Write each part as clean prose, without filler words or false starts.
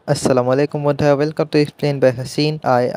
আসসালামু আলাইকুম বন্ধুরা, welcome to explain by Hasin.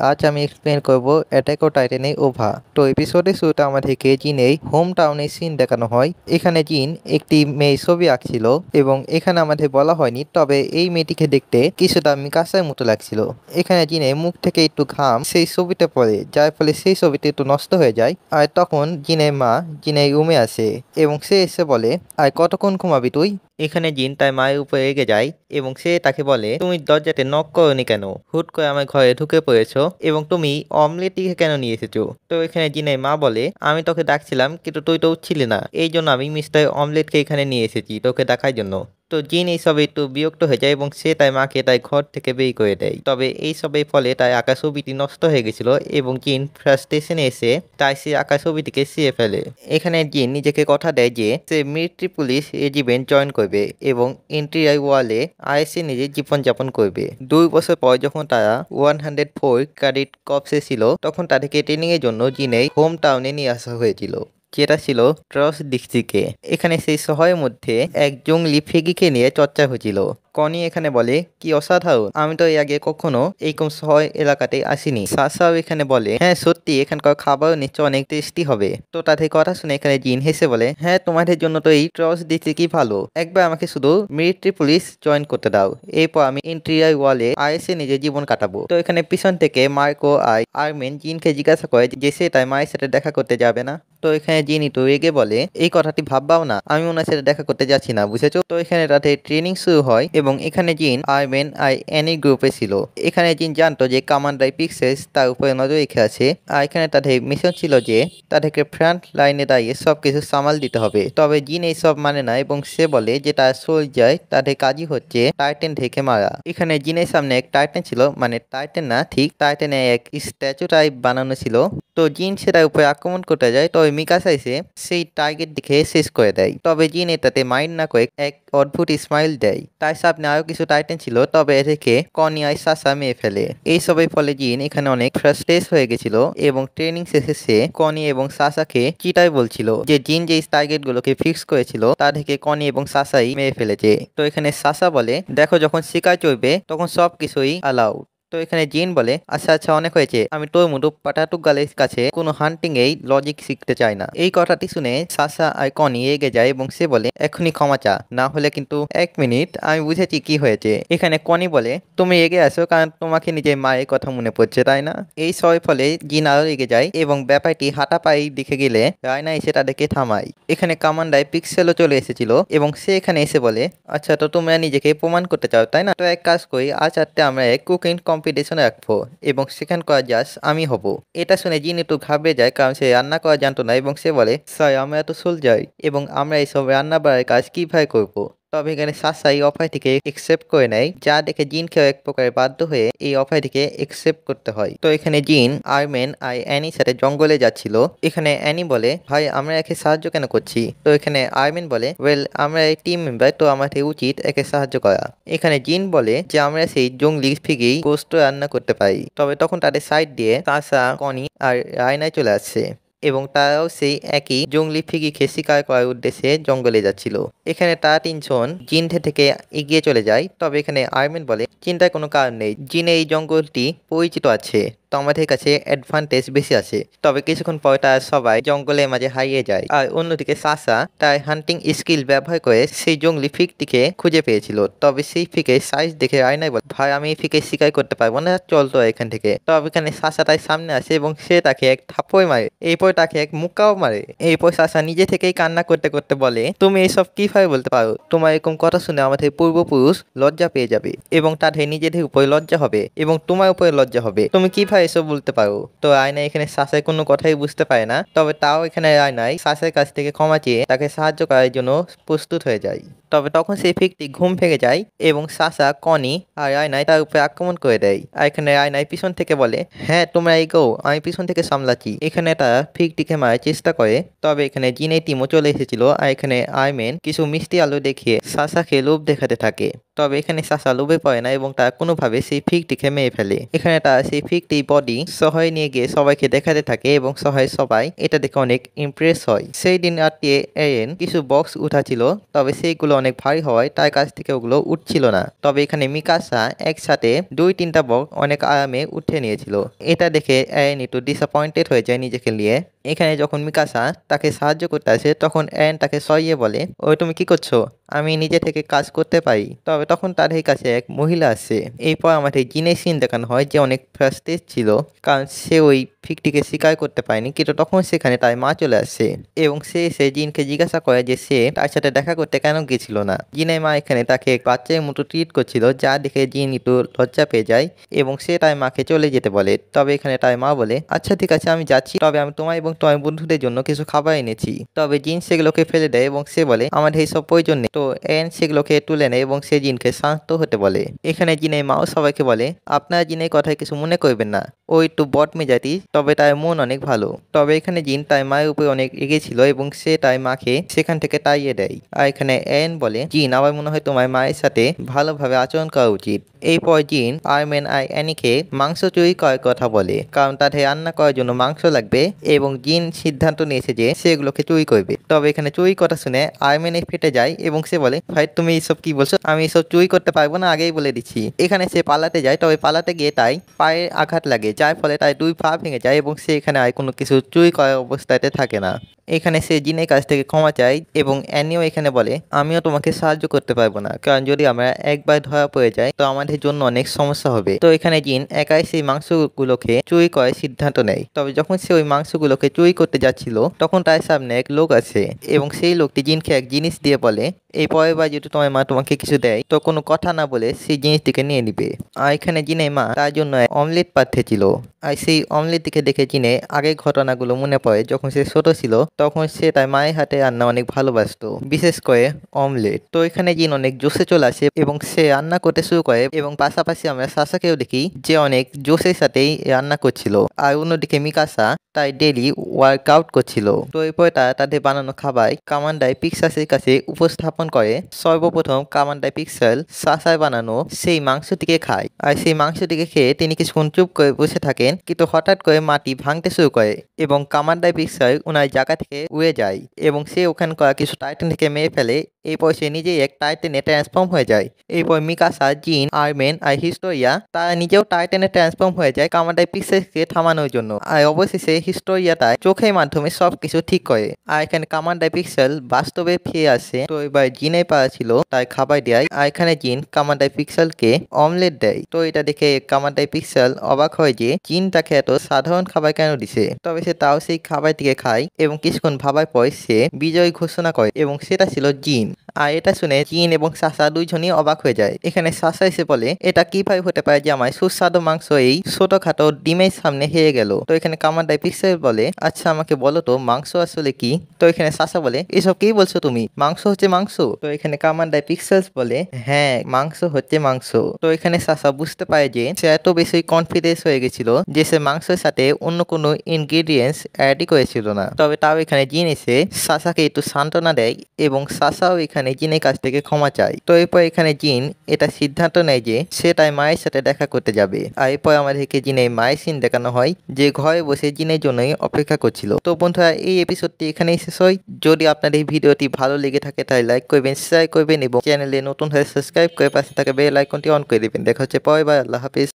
আজ আমি এক্সপ্লেন করব অ্যাটাক অন টাইটানের ওভা। তো এপিসোডে শুরুতে আমাদেরকে জিনের হোম টাউনের সিন দেখানো হয়। এখানে জিন একটি মেয়ে ছবি আঁকছিল এবং এখানে আমাদের বলা হয়নি, তবে এই মেয়েটিকে দেখতে কিছুটা মিকাসার মতো লাগছিল। এখানে জিনের মুখ থেকে একটু ঘাম সেই ছবিতে পড়ে, যার ফলে সেই ছবিটি একটু নষ্ট হয়ে যায়। আর তখন জিনের মা জিনের রুমে আসে এবং সে এসে বলে, আর কতক্ষণ ঘুমাবি তুই? এখানে জিন তার মায়ের উপরে রেগে যায় এবং সে তাকে বলে, তুমি দরজাতে নক করনি কেন? হুট করে আমার ঘরে ঢুকে পড়েছো এবং তুমি অমলেটটিকে কেন নিয়ে এসেছো? তো এখানে জিনের মা বলে, আমি তোকে ডাকছিলাম কিন্তু তুই তো উঠছিলি না, এই জন্য আমি মিস্টার অমলেটকে এখানে নিয়ে এসেছি তোকে দেখার জন্য। তো জিন এইসবে একটু বিরক্ত হয়ে যায় এবং সে তার মাকে তার ঘর থেকে বের করে দেয়। তবে এইসবের ফলে তার আঁকা ছবিটি নষ্ট হয়ে গেছিল এবং জিন ফ্রাস্ট্রেশনে এসে তাই সে আঁকা ছবিটিকে ছিঁড়ে ফেলে। এখানে জিন নিজেকে কথা দেয় যে সে মিলিটারি পুলিশ রেজিমেন্ট জয়েন করবে এবং ইন্টেরিয়ার ওয়ালে আইএসএ নিজের জীবনযাপন করবে। 2 বছর পর যখন তারা 104 ক্যাডেট কর্পসে ছিল, তখন তাদেরকে ট্রেনিং এর জন্য জিনের হোম টাউনে নিয়ে আসা হয়েছিল, যেটা ছিল ট্রস ডিস্ট্রিক্টে। এখানে সেই শহরের মধ্যে এক জঙ্গলি ফেগিকে নিয়ে চর্চা হয়েছিল। কনি এখানে বলে, কি অসাধারণ, আমি তো এর আগে কখনো এইরকম শহর এলাকাতে আসিনি। সাসাও এখানে বলে, হ্যাঁ সত্যি এখানকার খাবার নিশ্চয় অনেক টেস্টি হবে। তো তাদের কথা শুনে এখানে জিন হেসে বলে, হ্যাঁ তোমাদের জন্য তো এই ট্রস ডিস্ট্রিক্টই ভালো, একবার আমাকে শুধু মিলিটারি পুলিশ জয়েন করতে দাও, এরপর আমি ইন্টেরিয়ার ওয়ালে আইএসএ নিজের জীবন কাটাবো। তো এখানে পিছন থেকে মার্কো আর আর্মেন জিনকে জিজ্ঞাসা করে যে সে তার মায়ের সাথে দেখা করতে যাবে না। তো এখানে জিন একটু রেগে বলে, এই কথাটি ভাববাও না, আমি ওনার সাথে দেখা করতে যাচ্ছি না, বুঝেছো? তো এখানে তাদের ট্রেনিং শুরু হয় এবং এখানে জিন আর্মেন আর অ্যানি গ্রুপে ছিল। এখানে জিন জানতো যে কমান্ডার পিক্সেস তার উপরে নজর রেখে আছে, আর এখানে তাদের মিশন ছিল যে তাদেরকে ফ্রন্ট লাইনে দাঁড়িয়ে সবকিছু সামাল দিতে হবে। তবে জিন এইসব মানে না এবং সে বলে যে তার সোলজার তাদের কাজই হচ্ছে টাইটান ঢেকে মারা। এখানে জিনের সামনে এক টাইটান ছিল, মানে টাইটান না, ঠিক টাইটানের এক স্ট্যাচু টাইপ বানানো ছিল। তো জিন সেটার উপরে আক্রমণ করতে যায়, তবে মিকাসা এসে সেই টার্গেট দেখে শেষ করে দেয়। তবে জিন এটাতে মাইন্ড না করে এক অদ্ভুত স্মাইল দেয়। তার সামনে আরো কিছু টাইটান ছিল, তবে এদেরকে কনি আর সাসা মেরে ফেলে। এইসবের ফলে জিন এখানে অনেক ফ্রাস্ট্রেট হয়ে গেছিল এবং ট্রেনিং শেষে সে কনি এবং সাসাকে চিটাই বলছিল যে জিন যে টার্গেট গুলোকে ফিক্স করেছিল তা থেকে কনি এবং সাসাই মেরে ফেলেছে। তো এখানে সাসা বলে, দেখো যখন শিকার চলবে তখন সবকিছুই অ্যালাউড। তো এখানে জিন বলে, আচ্ছা আচ্ছা অনেক হয়েছে, আমি তোর মতো পাটাটুক গালের কাছে কোনো হান্টিং এই লজিক শিখতে চাই না। এই কথাটি শুনে সাসা আর কনি এগে যায় এবং সে বলে, এখনই ক্ষমা চা, না হলে কিন্তু। 1 মিনিট, আমি বুঝেছি কি হয়েছে। এখানে কনি বলে, তুমি এগে আসো কারণ তোমাকে নিজের মায়ের কথা মনে পড়ছে, তাই না? এই সবের ফলে জিন আরো এগে যায় এবং ব্যাপারটি হাঁটা পায়ে দিকে গেলে রায়না এসে তাদেরকে থামায়। এখানে কমান্ডার পিক্সেলও চলে এসেছিল এবং সে এখানে এসে বলে, আচ্ছা তো তোমরা নিজেকে প্রমাণ করতে চাও তাই না? তো এক কাজ করি, আজ রাতে আমরা এক কুকিং কম্পিটিশন রাখবো এবং সেখানকার জাজ আমি হব। এটা শুনে জিন একটু ঘাবড়ে যায় কারণ সে রান্না করা জানতো না এবং সে বলে, স্যার আমরা তো সোলজার এবং আমরা এইসব রান্না বাড়ার কাজ কিভাবে করবো? তবে এখানে সাসা এই অফারটিকে একসেপ্ট করে নেয়, যা দেখে জিনকেও এক প্রকার বাধ্য হয়ে এই অফারটিকে একসেপ্ট করতে হয়। তো এখানে জিন আর্মেন আর অ্যানির সাথে জঙ্গলে যাচ্ছিল। এখানে অ্যানি বলে, ভাই আমরা একে সাহায্য কেন করছি? তো এখানে আর্মেন বলে, ওয়েল আমরা এই টিম মেম্বার, তো আমাদের উচিত একে সাহায্য করা। এখানে জিন বলে যে আমরা সেই জঙ্গলি ফিগেই গোস্ত রান্না করতে পারি। তবে তখন তাদের সাইড দিয়ে সাসা, কনি আর রায়নায় চলে আসছে এবং তারাও সেই একই জঙ্গলি ফিগিকে শিকার করার উদ্দেশ্যে জঙ্গলে যাচ্ছিল। এখানে তারা 3জন জিন থেকে এগিয়ে চলে যায়। তবে এখানে আর্মেন বলে, চিন্তার কোনো কারণ নেই, জিনে এই জঙ্গলটি পরিচিত আছে, তো আমাদের কাছে অ্যাডভান্টেজ বেশি আছে। তবে কিছুক্ষণ পর তারা সবাই জঙ্গলের মাঝে হারিয়ে যায়। আর অন্যদিকে সাসা তার হান্টিং স্কিল ব্যবহার করে সেই জঙ্গলি ফিগটিকে খুঁজে পেয়েছিল। তবে সেই ফিকের সাইজ দেখে আয়নায় বলে, ভাই আমি এই ফিকে শিকার করতে পারবো না, চল তো এখান থেকে। তবে এখানে সাসা তার সামনে আসে এবং সে তাকে এক থাপ্পড় মারে, এরপর তাকে এক মুক্কাও মারে। এরপর সাসা নিজে থেকেই কান্না করতে করতে বলে, তুমি এইসব কিভাবে বলতে পারো? তোমার এরকম কথা শুনে আমাদের পূর্বপুরুষ লজ্জা পেয়ে যাবে এবং তাদের নিজেদের উপরে লজ্জা হবে এবং তোমার উপরে লজ্জা হবে, তুমি কিভাবে এসব বলতে পারো? তো আয়না এখানে সাসার কোনো কথাই বুঝতে পারে না। তবে তাও এখানে আয়নায় সাসের কাছ থেকে ক্ষমা চেয়ে তাকে সাহায্য করার জন্য প্রস্তুত হয়ে যায়। তবে তখন সেই ফিকটি ঘুম ভেঙে যায় এবং সাসা, কনি আর আয়নায় তার উপরে আক্রমণ করে দেয়। আর এখানে আয়নায় পিছন থেকে বলে, হ্যাঁ তোমরা এগোও, আমি পিছন থেকে সামলাচ্ছি। এখানে তারা ফিকটিকে মারার চেষ্টা করে। তবে এখানে জিনের টিমও চলে এসেছিল আর এখানে আর্মেন কিছু মিষ্টি আলু দেখিয়ে সাসাকে লোভ দেখাতে থাকে। তবে এখানে সাসা লোভে পড়ে না এবং তারা কোনোভাবে সেই ফিগটিকে মেরে ফেলে। এখানে তারা সেই ফিগটি বডি শহরে নিয়ে গিয়ে সবাইকে দেখাতে থাকে এবং শহরের সবাই এটা দেখে অনেক ইমপ্রেস হয়। সেই দিন রাতে এরেন কিছু বক্স উঠাছিল, তবে সেইগুলো অনেক ভারী হওয়ায় তার কাছ থেকে ওগুলো উঠছিল না। তবে এখানে মিকাসা একসাথে 2-3টা বক্স অনেক আরামে উঠে নিয়েছিল। এটা দেখে এরেন একটু ডিসঅ্যাপয়েন্টেড হয়ে যায় নিজেকে নিয়ে। এখানে যখন মিকাসা তাকে সাহায্য করতে আসে তখন এরেন তাকে সরিয়ে বলে, ওই তুমি কি করছো, আমি নিজে থেকে কাজ করতে পারি। তবে তখন তার কাছে এক মহিলা আসে। এরপর আমাদের জিনের সিন দেখানো হয় যে অনেক ফ্রাস্ট্রেট ছিল, কারণ সে ওই ফিকটিকে স্বীকার করতে পারেনি, কিন্তু তখন সেখানে তার মা চলে আসে এবং সে এসে জিনকে জিজ্ঞাসা করে যে সে তার সাথে দেখা করতে কেন গেছিল না। জিনের মা এখানে তাকে বাচ্চার মতো ট্রিট করছিল, যা দেখে জিন একটু লজ্জা পেয়ে যায় এবং সে তার মাকে চলে যেতে বলে। তবে এখানে তার মা বলে, আচ্ছা ঠিক আছে আমি যাচ্ছি, তবে আমি তোমার এবং তোমার বন্ধুদের জন্য কিছু খাবার এনেছি। তবে জিন সেগুলোকে ফেলে দেয় এবং সে বলে আমাদের এইসব প্রয়োজন নেই। তো এরেন সেগুলোকে তুলে নেয় এবং সে জিনকে শান্ত হতে বলে। এখানে জিনের মাও সবাইকে বলে, আপনারা জিনের কথায় কিছু মনে করবেন না, ও একটু বট মেজাজি, তবে তার মন অনেক ভালো। তবে এখানে জিন তার মায়ের উপরে অনেক রেগেছিল এবং সে তার মাকে সেখান থেকে তাড়িয়ে দেয়। আর এখানে এরেন বলে, জিন আমার মনে হয় তোমার মায়ের সাথে ভালোভাবে আচরণ করা উচিত। এরপর জিন আরম্যান আর অ্যানিকে মাংস চুরি করার কথা বলে, কারণ তাদের রান্না করার জন্য মাংস লাগবে এবং জিন সিদ্ধান্ত নিয়েছে যে সেগুলোকে চুরি করবে। তবে এখানে চুরি কথা শুনে আরম্যানে ফেটে যায় এবং সে বলে, ভাই তুমি এইসব কি বলছো, আমি এইসব চুরি করতে পারবো না, আগেই বলে দিচ্ছি। এখানে সে পালাতে যায়, তবে পালাতে গিয়ে তাই পায়ে আঘাত লাগে, যার ফলে তার 2 পা ভেঙে যায় এবং সে এখানে আর কোনো কিছু চুরি করার অবস্থাতে থাকে না। এখানে সে জিনের কাছ থেকে ক্ষমা চায় এবং অ্যানিও এখানে বলে, আমিও তোমাকে সাহায্য করতে পারবো না, কারণ যদি আমরা একবার ধরা পড়ে যাই তো আমাদের জন্য অনেক সমস্যা হবে। তো এখানে জিন একাই সেই মাংসগুলোকে চুরি করার সিদ্ধান্ত নেয়। তবে যখন সে ওই মাংসগুলোকে চুরি করতে যাচ্ছিল তখন তার সামনে এক লোক আসে এবং সেই লোকটি জিনকে এক জিনিস দিয়ে বলে, এই পরের বার যদি তোমার মা তোমাকে কিছু দেয় তো কোনো কথা না বলে সেই জিনিসটিকে নিয়ে নিবে। আর এখানে জিনের মা তার জন্য অমলেট পাঠিয়েছিল। আর সেই অমলেটটিকে দেখে জিনে আগের ঘটনাগুলো মনে পড়ে। যখন সে ছোট ছিল তখন সে তার মায়ের হাতে রান্না অনেক ভালোবাসতো, বিশেষ করে অমলেট। তো এখানে জিন অনেক জোশে চলে আসে এবং সে রান্না করতে শুরু করে এবং পাশাপাশি আমরা সাসাকেও দেখি যে অনেক জোশের সাথেই রান্না করছিল। আর অন্যদিকে মিকাসা তাই ডেইলি ওয়ার্কআউট করছিল। তো এরপর তারা তাদের বানানো খাবার কমান্ডার পিক্সাসের কাছে উপস্থাপন করে। সর্বপ্রথম কমান্ডার পিক্সেল সাসার বানানো সেই মাংসটিকে খায়, আর সেই মাংসটিকে খেয়ে তিনি কিছুক্ষণ চুপ করে বসে থাকেন, কিন্তু হঠাৎ করে মাটি ভাঙতে শুরু করে এবং কমান্ডার পিক্সেল ওনার জায়গা থেকে উড়ে যায় এবং সে ওখানকার কিছু টাইটান থেকে মেরে ফেলে। এরপর সে নিজেই এক টাইটানে ট্রান্সফর্ম হয়ে যায়। এরপর মিকাসা, জিন, আরম্যান আর হিস্টোরিয়া তারা নিজেও টাইটানে ট্রান্সফর্ম হয়ে যায় কমান্ডার পিক্সেলকে থামানোর জন্য। আর অবশেষে হিস্টোরিয়া তার চোখের মাধ্যমে সবকিছু ঠিক করে। আর এখানে কমান্ডার পিক্সেল বাস্তবে ফিরে আসে। তো এবার জিনের পাড়া ছিল তার খাবার দেয়, আর এখানে জিন কমান্ডার পিক্সেলকে অমলেট দেয়। তো এটা দেখে কমান্ডার পিক্সেল অবাক হয় যে জিন তাকে এত সাধারণ খাবার কেন দিছে। তবে সে তাও সেই খাবারটিকে খায় এবং কিছুক্ষণ ভাবার পর সে বিজয় ঘোষণা করে এবং সেটা ছিল জিন। আর এটা শুনে জিন এবং সাসা দুইজনই অবাক হয়ে যায়। এখানে সাসা এসে বলে, এটা কিভাবে হতে পারে যে আমার সুস্বাদু মাংস এই ছোটখাটো ডিমের সামনে হেরে গেল। তো এখানে কমান্ডার পিক্সেল বলে, আচ্ছা আমাকে বলো তো মাংস আসলে কি। তো এখানে সাসা বলে, এসব কি বলছো তুমি, মাংস হচ্ছে মাংস। তো এখানে কমান্ডার পিক্সেলস বলে, হ্যাঁ মাংস হচ্ছে মাংস। তো এখানে সাসা বুঝতে পারে যে সে এত বেশি কনফিডেন্স হয়ে গেছিল যে সে মাংসের সাথে অন্য কোনো ইনগ্রেডিয়েন্টস অ্যাডই করেছিল না। তবে তাও এখানে জিন এসে সাসাকে একটু সান্ত্বনা দেয় এবং সাসাও এখানে জিনের কাছ থেকে ক্ষমা চায়। তো এরপর এখানে জিন এটা সিদ্ধান্ত নেয় যে সে তার মায়ের সাথে দেখা করতে যাবে। আর এরপর আমাদেরকে জিনের মায়ের সিন দেখানো হয় যে ঘরে বসে জিনের জন্যই অপেক্ষা করছিল। তো বন্ধুরা এই এপিসোডটি এখানেই শেষ হয়। যদি আপনাদের এই ভিডিওটি ভালো লেগে থাকে তাহলে লাইক করবেন, শেয়ার করবেন এবং চ্যানেলে নতুন হয়ে সাবস্ক্রাইব করে পাশে থাকা বেল আইকনটি অন করে দিবেন। দেখা হচ্ছে পরের বার। আল্লাহ হাফিজ।